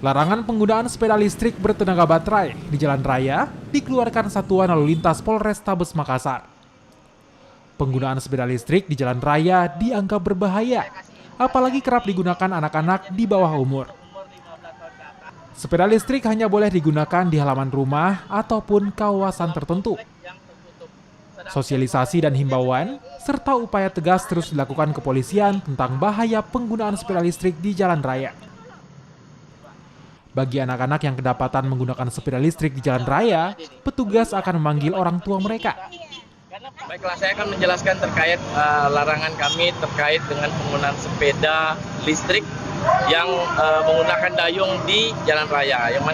Larangan penggunaan sepeda listrik bertenaga baterai di jalan raya dikeluarkan Satuan Lalu Lintas Polrestabes Makassar. Penggunaan sepeda listrik di jalan raya dianggap berbahaya, apalagi kerap digunakan anak-anak di bawah umur. Sepeda listrik hanya boleh digunakan di halaman rumah ataupun kawasan tertentu. Sosialisasi dan himbauan, serta upaya tegas terus dilakukan kepolisian tentang bahaya penggunaan sepeda listrik di jalan raya. Bagi anak-anak yang kedapatan menggunakan sepeda listrik di jalan raya, petugas akan memanggil orang tua mereka. Baiklah, saya akan menjelaskan terkait larangan kami terkait dengan penggunaan sepeda listrik yang menggunakan dayung di jalan raya, yang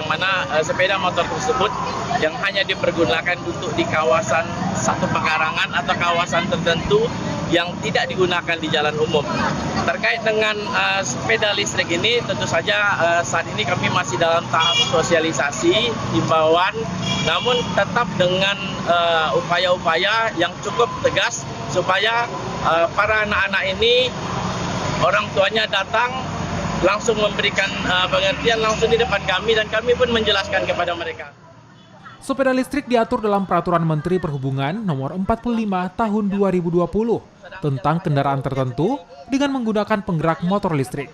mana sepeda motor tersebut yang hanya dipergunakan untuk di kawasan satu pekarangan atau kawasan tertentu yang tidak digunakan di jalan umum. Terkait dengan sepeda listrik ini, tentu saja saat ini kami masih dalam tahap sosialisasi, himbauan, namun tetap dengan upaya-upaya yang cukup tegas supaya para anak-anak ini orang tuanya datang langsung memberikan pengertian langsung di depan kami dan kami pun menjelaskan kepada mereka. Sepeda listrik diatur dalam Peraturan Menteri Perhubungan Nomor 45 Tahun 2020 tentang kendaraan tertentu dengan menggunakan penggerak motor listrik.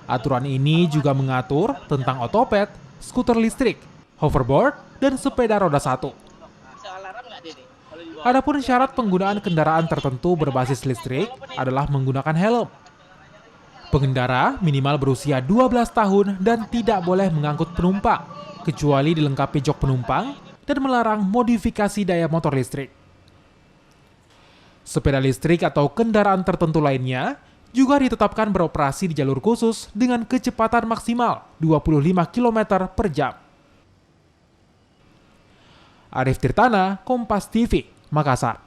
Aturan ini juga mengatur tentang otopet, skuter listrik, hoverboard, dan sepeda roda satu. Adapun syarat penggunaan kendaraan tertentu berbasis listrik adalah menggunakan helm. Pengendara minimal berusia 12 tahun dan tidak boleh mengangkut penumpang, kecuali dilengkapi jok penumpang dan melarang modifikasi daya motor listrik. Sepeda listrik atau kendaraan tertentu lainnya juga ditetapkan beroperasi di jalur khusus dengan kecepatan maksimal 25 km per jam. Arif Tirtana, Kompas TV, Makassar.